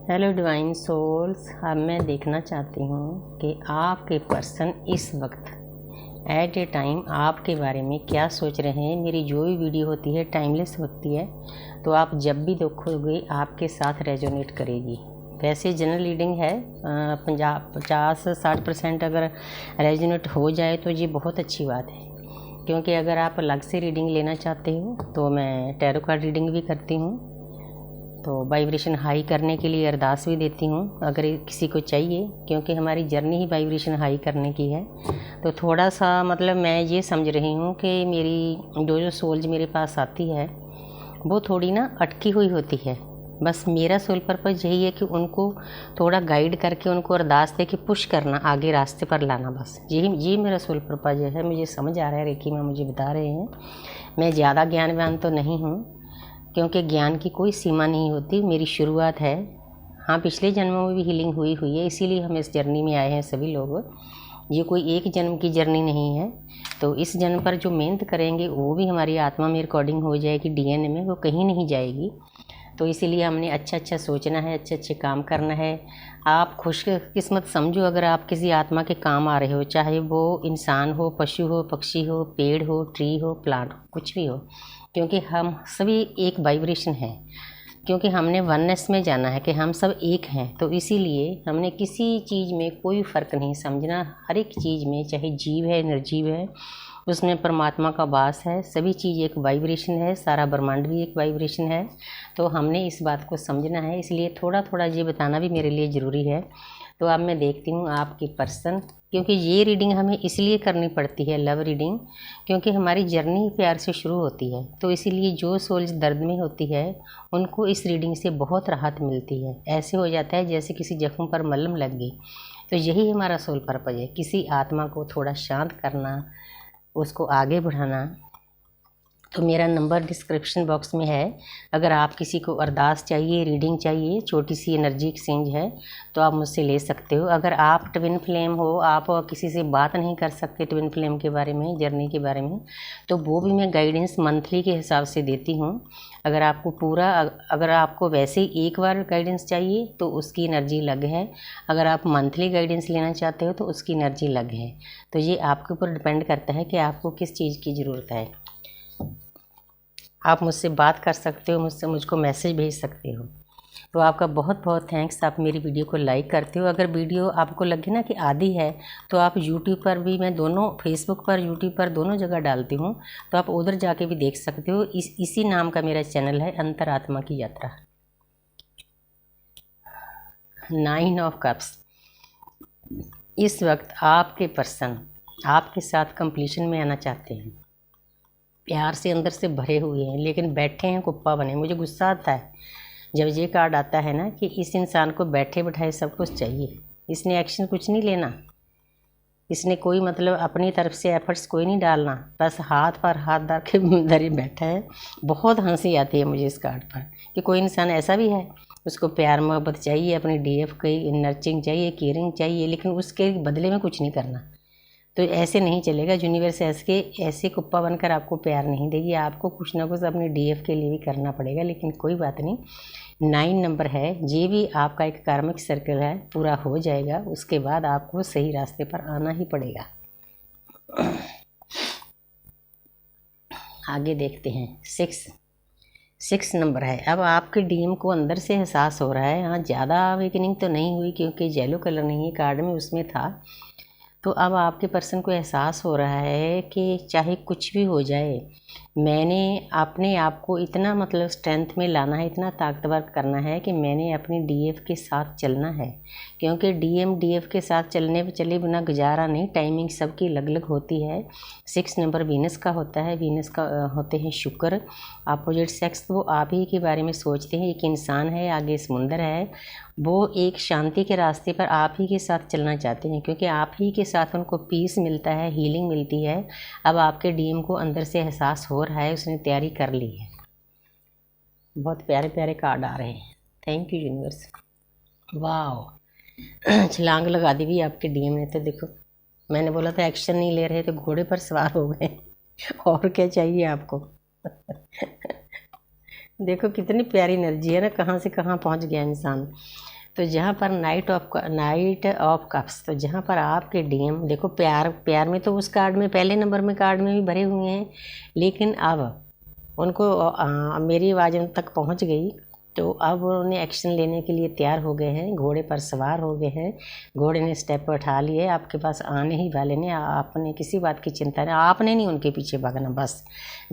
Hello divine souls, अब मैं देखना चाहती हूँ कि आपके पर्सन इस वक्त एट ए टाइम आपके बारे में क्या सोच रहे हैं। मेरी जो भी वीडियो होती है टाइमलेस होती है, तो आप जब भी देखोगे आपके साथ रेजोनेट करेगी। वैसे जनरल रीडिंग है, 50-60% अगर रेजोनेट हो जाए तो ये बहुत अच्छी बात है, क्योंकि अगर आप अलग से रीडिंग लेना चाहते हो तो मैं टैरो कार्ड रीडिंग भी करती हूँ, तो वाइब्रेशन हाई करने के लिए अरदास भी देती हूँ अगर किसी को चाहिए, क्योंकि हमारी जर्नी ही वाइब्रेशन हाई करने की है। तो थोड़ा सा मतलब मैं ये समझ रही हूँ कि मेरी जो सोल्स मेरे पास आती है वो थोड़ी ना अटकी हुई होती है। बस मेरा सोल पर्पज़ यही है कि उनको थोड़ा गाइड करके उनको अरदास दे के पुश करना, आगे रास्ते पर लाना। बस ये मेरा सोल पर्पज़ है। मुझे समझ आ रहा है, रेकी में मुझे बता रहे हैं। मैं ज़्यादा ज्ञानवान तो नहीं हूँ, क्योंकि ज्ञान की कोई सीमा नहीं होती, मेरी शुरुआत है। हाँ, पिछले जन्मों में भी हीलिंग हुई है, इसीलिए हम इस जर्नी में आए हैं सभी लोग। ये कोई एक जन्म की जर्नी नहीं है। तो इस जन्म पर जो मेहनत करेंगे वो भी हमारी आत्मा में रिकॉर्डिंग हो जाएगी, डीएनए में, वो कहीं नहीं जाएगी। तो इसीलिए हमने अच्छा सोचना है, अच्छे काम करना है। आप खुशकिस्मत समझो अगर आप किसी आत्मा के काम आ रहे हो, चाहे वो इंसान हो, पशु हो, पक्षी हो, पेड़ हो, ट्री हो, प्लांट हो, कुछ भी हो, क्योंकि हम सभी एक वाइब्रेशन है। क्योंकि हमने वननेस में जाना है कि हम सब एक हैं, तो इसीलिए हमने किसी चीज़ में कोई फ़र्क नहीं समझना। हर एक चीज़ में, चाहे जीव है, निर्जीव है, उसमें परमात्मा का वास है। सभी चीज़ एक वाइब्रेशन है, सारा ब्रह्मांड भी एक वाइब्रेशन है। तो हमने इस बात को समझना है, इसलिए थोड़ा थोड़ा ये बताना भी मेरे लिए ज़रूरी है। तो अब मैं देखती हूँ आपकी पर्सन, क्योंकि ये रीडिंग हमें इसलिए करनी पड़ती है, लव रीडिंग, क्योंकि हमारी जर्नी प्यार से शुरू होती है। तो इसीलिए जो सोल्स दर्द में होती है उनको इस रीडिंग से बहुत राहत मिलती है। ऐसे हो जाता है जैसे किसी जख्म पर मलहम लग गई। तो यही हमारा सोल पर्पज़ है, किसी आत्मा को थोड़ा शांत करना, उसको आगे बढ़ाना। तो मेरा नंबर डिस्क्रिप्शन बॉक्स में है। अगर आप किसी को अरदास चाहिए, रीडिंग चाहिए, छोटी सी एनर्जी एक्सचेंज है, तो आप मुझसे ले सकते हो। अगर आप ट्विन फ्लेम हो, आप किसी से बात नहीं कर सकते ट्विन फ्लेम के बारे में, जर्नी के बारे में, तो वो भी मैं गाइडेंस मंथली के हिसाब से देती हूँ। अगर आपको वैसे ही एक बार गाइडेंस चाहिए तो उसकी एनर्जी अलग है। अगर आप मंथली गाइडेंस लेना चाहते हो तो उसकी एनर्जी अलग है। तो ये आपके ऊपर डिपेंड करता है कि आपको किस चीज़ की ज़रूरत है। आप मुझसे बात कर सकते हो, मुझको मैसेज भेज सकते हो। तो आपका बहुत बहुत थैंक्स, आप मेरी वीडियो को लाइक करते हो। अगर वीडियो आपको लगे ना कि आधी है, तो आप यूट्यूब पर भी, मैं दोनों, फेसबुक पर, यूट्यूब पर, दोनों जगह डालती हूँ, तो आप उधर जाके भी देख सकते हो। इसी नाम का मेरा चैनल है, अंतरात्मा की यात्रा। 9 ऑफ कप्स। इस वक्त आपके पर्सन आपके साथ कंप्लीशन में आना चाहते हैं, प्यार से अंदर से भरे हुए हैं, लेकिन बैठे हैं कुप्पा बने। मुझे गुस्सा आता है जब ये कार्ड आता है ना कि इस इंसान को बैठे बैठाए सब कुछ चाहिए। इसने एक्शन कुछ नहीं लेना, इसने कोई मतलब अपनी तरफ से एफर्ट्स कोई नहीं डालना, बस हाथ पर हाथ डाल के धरे बैठा है। बहुत हंसी आती है मुझे इस कार्ड पर कि कोई इंसान ऐसा भी है, उसको प्यार मोहब्बत चाहिए, अपनी डीएफ की नर्चरिंग चाहिए, केयरिंग चाहिए, लेकिन उसके बदले में कुछ नहीं करना। तो ऐसे नहीं चलेगा। यूनिवर्स ऐसे कुप्पा बनकर आपको प्यार नहीं देगी। आपको कुछ ना कुछ अपने डीएफ के लिए भी करना पड़ेगा, लेकिन कोई बात नहीं। 9 नंबर है, ये भी आपका एक कार्मिक सर्कल है, पूरा हो जाएगा। उसके बाद आपको सही रास्ते पर आना ही पड़ेगा। आगे देखते हैं। 6 नंबर है। अब आपके डीएम को अंदर से एहसास हो रहा है। हाँ, ज़्यादा अवेकनिंग तो नहीं हुई, क्योंकि येलो कलर नहीं है कार्ड में, उसमें था। तो अब आपके पर्सन को एहसास हो रहा है कि चाहे कुछ भी हो जाए, मैंने अपने आप को इतना मतलब स्ट्रेंथ में लाना है, इतना ताकतवर करना है कि मैंने अपनी डीएफ के साथ चलना है। क्योंकि डीएफ के साथ चले बिना गुजारा नहीं। टाइमिंग सबकी अलग अलग होती है। 6 नंबर वीनस का होता है। वीनस का होते हैं शुक्र। अपोजिट सेक्स वो आप ही के बारे में सोचते हैं। एक इंसान है, आगे समुंदर है, वो एक शांति के रास्ते पर आप ही के साथ चलना चाहते हैं, क्योंकि आप ही के साथ उनको पीस मिलता है, हीलिंग मिलती है। अब आपके डीएम को अंदर से एहसास हो रहा है, उसने तैयारी कर ली है। बहुत प्यारे प्यारे कार्ड आ रहे हैं। Thank you universe. वाह, छलांग लगा दी भी आपके डीएम ने। तो देखो, मैंने बोला था एक्शन नहीं ले रहे, तो घोड़े पर सवार हो गए। और क्या चाहिए आपको। देखो कितनी प्यारी एनर्जी है ना, कहाँ से कहाँ पहुँच गया इंसान। तो जहाँ पर नाइट ऑफ कप्स, तो जहाँ पर आपके डीएम देखो, प्यार में तो उस कार्ड में पहले नंबर में कार्ड में भी भरे हुए हैं, लेकिन अब उनको मेरी आवाज़ उन तक पहुँच गई, तो अब उन्हें एक्शन लेने के लिए तैयार हो गए हैं, घोड़े पर सवार हो गए हैं, घोड़े ने स्टेप उठा लिए, आपके पास आने ही वाले ने। आपने किसी बात की चिंता नहीं, आपने नहीं उनके पीछे भागना, बस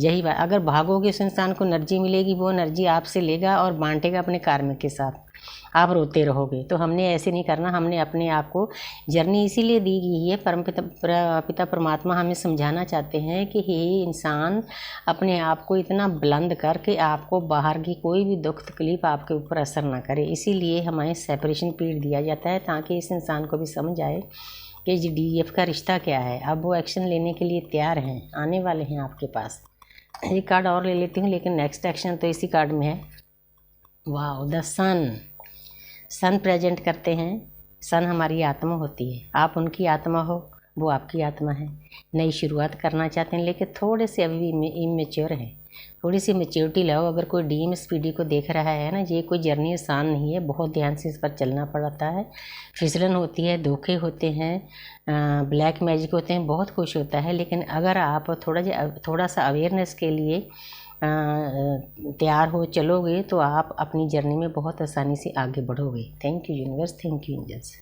यही बात। अगर भागोगे उस इंसान को एनर्जी मिलेगी, वो एनर्जी आपसे लेगा और बांटेगा अपने कार्मिक के साथ, आप रोते रहोगे। तो हमने ऐसे नहीं करना, हमने अपने आप को, जर्नी इसीलिए दी गई है, पिता परमात्मा हमें समझाना चाहते हैं कि हे इंसान, अपने आप को इतना बुलंद करके आपको बाहर की कोई भी दुख तकलीफ आपके ऊपर असर ना करे। इसीलिए हमें सेपरेशन पीरियड दिया जाता है, ताकि इस इंसान को भी समझ आए कि DEF का रिश्ता क्या है। अब वो एक्शन लेने के लिए तैयार हैं, आने वाले हैं आपके पास। एक कार्ड और ले लेती हूँ, लेकिन नेक्स्ट एक्शन तो इसी कार्ड में है। वाह, द सन प्रेजेंट करते हैं। सन हमारी आत्मा होती है, आप उनकी आत्मा हो, वो आपकी आत्मा है। नई शुरुआत करना चाहते हैं, लेकिन थोड़े से अभी इमेच्योर हैं, थोड़ी सी मेच्योरिटी लाओ। अगर कोई DM इस वीडियो को देख रहा है ना, ये कोई जर्नी आसान नहीं है, बहुत ध्यान से इस पर चलना पड़ता है। फिसलन होती है, धोखे होते हैं, ब्लैक मैजिक होते हैं, बहुत कुछ होता है। लेकिन अगर आप थोड़ा सा अवेयरनेस के लिए तैयार हो चलोगे, तो आप अपनी जर्नी में बहुत आसानी से आगे बढ़ोगे। Thank you universe, thank you angels.